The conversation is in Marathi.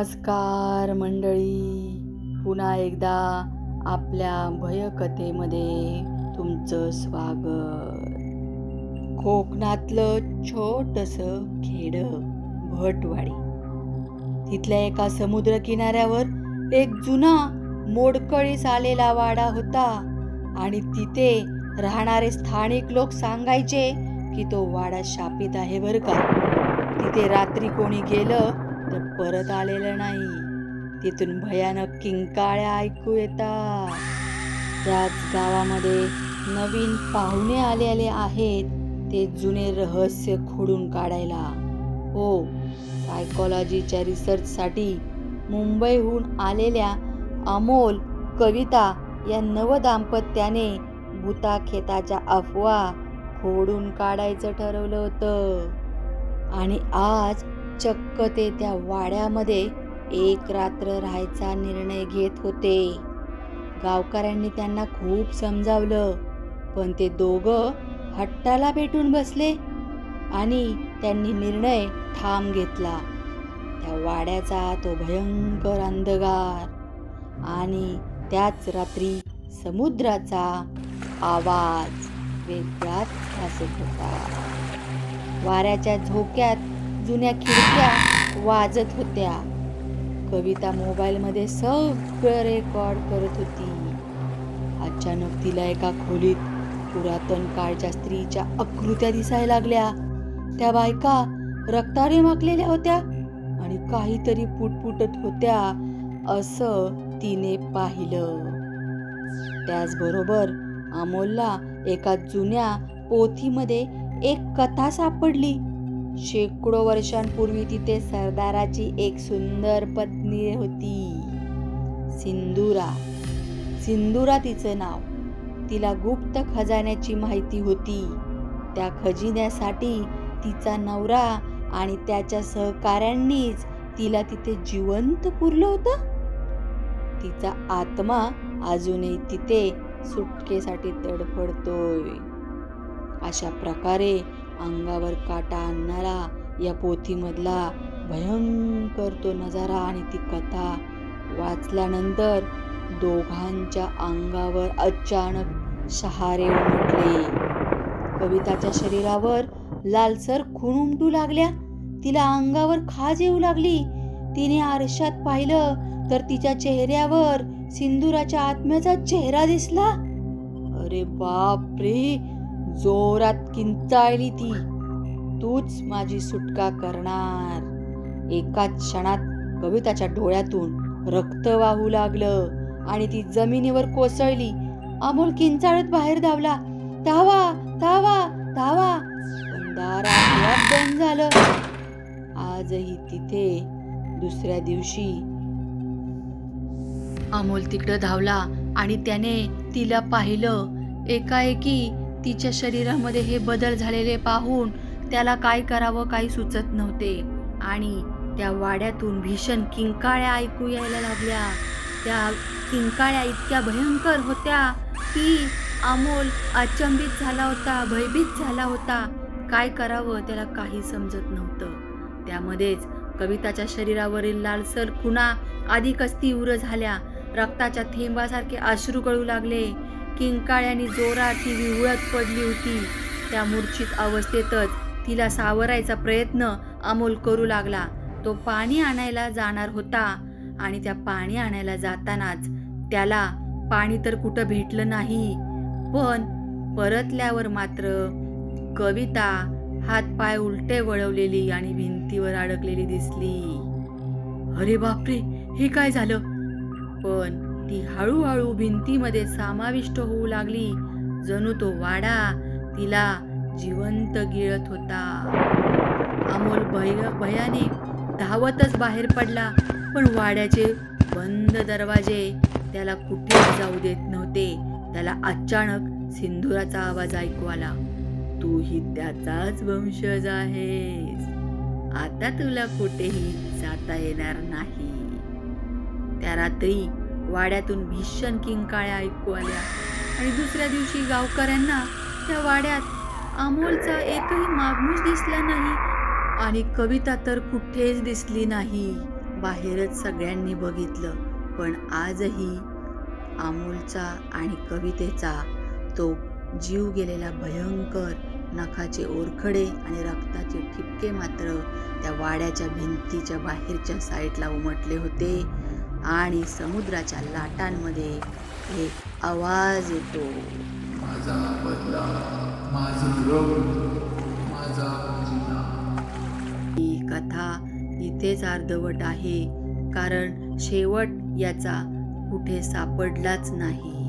नमस्कार मंडळी, पुन्हा एकदा आपल्या भयकथेमध्ये तुमचं स्वागत. कोकणातलं छोटंसं खेड भटवाडी. तिथल्या एका समुद्र किनाऱ्यावर एक जुना मोडकळीस आलेला वाडा होता आणि तिथे राहणारे स्थानिक लोक सांगायचे की तो वाडा शापित आहे बरं का. तिथे रात्री कोणी गेलं तर परत आलेलं नाही. तिथून भयानक किंकाळ्या ऐकू येतात. त्याच गावामध्ये नवीन पाहुणे आलेले आहेत ते जुने रहस्य खोडून काढायला. हो, सायकोलॉजीच्या रिसर्चसाठी मुंबईहून आलेल्या अमोल, कविता या नवदाम्पत्याने भूताखेताच्या अफवा खोडून काढायचं ठरवलं होतं. आणि आज चक्क ते त्या वाड्यामध्ये एक रात्र राहायचा निर्णय घेत होते. गावकऱ्यांनी त्यांना खूप समजावलं, पण ते दोघं हट्टाला पेटून बसले आणि त्यांनी निर्णय ठाम घेतला. त्या वाड्याचा तो भयंकर अंधकार आणि त्याच रात्री समुद्राचा आवाज वेगळाच वाजत होता. वाऱ्याच्या झोक्यात जुन्या खिडक्या वाजत होत्या. कविता मोबाईलमध्ये सगळं रेकॉर्ड करत होती. अचानक तिला एका खोलीत पुरातन काळच्या स्त्रीच्या आकृत्या दिसायला लागल्या. त्या बायका रक्ताने माखलेल्या होत्या आणि काहीतरी पुटपुटत होत्या असं तिने पाहिलं. त्याचबरोबर अमोलला एका जुन्या पोथीमध्ये एक कथा सापडली. शेकडो वर्षांपूर्वी तिथे सरदाराची एक सुंदर पत्नी होती, सिंदुरा तिचं नाव. तिला गुप्त खजान्याची माहिती होती. त्या खजिन्यासाठी तिचा नवरा आणि त्याच्या सहकाऱ्यांनीच तिला तिथे जिवंत पुरलं होतं. तिचा आत्मा अजूनही तिथे सुटकेसाठी तडफडतोय. अशा प्रकारे अंगावर काटा आणणारा या पोथीमधला भयंकर तो नजारा आणि ती कथा वाचल्यानंतर दोघांच्या अंगावर अचानक शहारे उमटले. कविताच्या शरीरावर लालसर खून उमटू लागल्या. तिला अंगावर खाज येऊ लागली. तिने आरशात पाहिलं तर तिच्या चेहऱ्यावर सिंदुराच्या आत्म्याचा चेहरा दिसला. अरे बाप रे, जोरात किंचाळली ती. तूच माझी सुटका करणार. एकाच क्षणात कविताच्या डोळ्यातून रक्त वाहू लागलं आणि ती जमिनीवर कोसळली. अमोल किंचाळत बाहेर धावला. धावा धावा धावा, पण दारात बंद झालं. आजही तिथे दुसऱ्या दिवशी अमोल तिकडं धावला आणि त्याने तिला पाहिलं. एकाएकी तिच्या शरीरामध्ये हे बदल झालेले पाहून त्याला काय करावं काही सुचत नव्हते आणि त्या वाड्यातून भीषण किंकाळ्या ऐकू यायला लागल्या. त्या किंकाळ्या इतक्या भयंकर होत्या की अमोल अचंबित झाला होता, भयभीत झाला होता. काय करावं त्याला काही समजत नव्हतं. त्यामध्येच कविताच्या शरीरावरील लालसर खुणा अधिकच तीव्र झाल्या. रक्ताच्या थेंबासारखे अश्रू गळू लागले. किंकाळ्यानी जोरात ती विव्हळत पडली होती. त्या मूर्छित अवस्थेतच तिला सावरायचा प्रयत्न अमोल करू लागला. तो पाणी आणायला जाणार होता आणि त्या पाणी आणायला जातानाच त्याला पाणी तर कुठं भेटलं नाही, पण परतल्यावर मात्र कविता हातपाय उलटे वळवलेली आणि भिंतीवर अडकलेली दिसली. अरे बापरे, हे काय झालं? पण ती हळूहळू भिंतीमध्ये समाविष्ट होऊ लागली. जणू तो वाडा तिला जिवंत गिळत होता. अमोल भयाने धावतच बाहेर पडला, पण वाड्याचे बंद दरवाजे त्याला कुठेच जाऊ देत नव्हते. त्याला अचानक सिंदुराचा आवाज ऐकू आला. तूही त्याचाच वंशज आहेस. आता तुला कुठेही जाता येणार नाही. त्या रात्री वाड्यातून भीषण किंकाळ्या ऐकू आल्या आणि दुसऱ्या दिवशी गावकऱ्यांना त्या वाड्यात अमोलचा एकही मागमूस दिसला नाही आणि कविता तर कुठेच दिसली नाही. बाहेरच सगळ्यांनी बघितलं, पण आजही अमोलचा आणि कवितेचा तो जीव गेलेला भयंकर नखाचे ओरखडे आणि रक्ताचे ठिपके मात्र त्या वाड्याच्या भिंतीच्या बाहेरच्या साईडला उमटले होते. आणि समुद्राच्या लाटांमध्ये एक आवाज येतो, माझा बदला, माझं रक्त, माझा जिना. ही कथा इथेच अर्धवट आहे, कारण शेवट याचा कुठे सापडलाच नाही.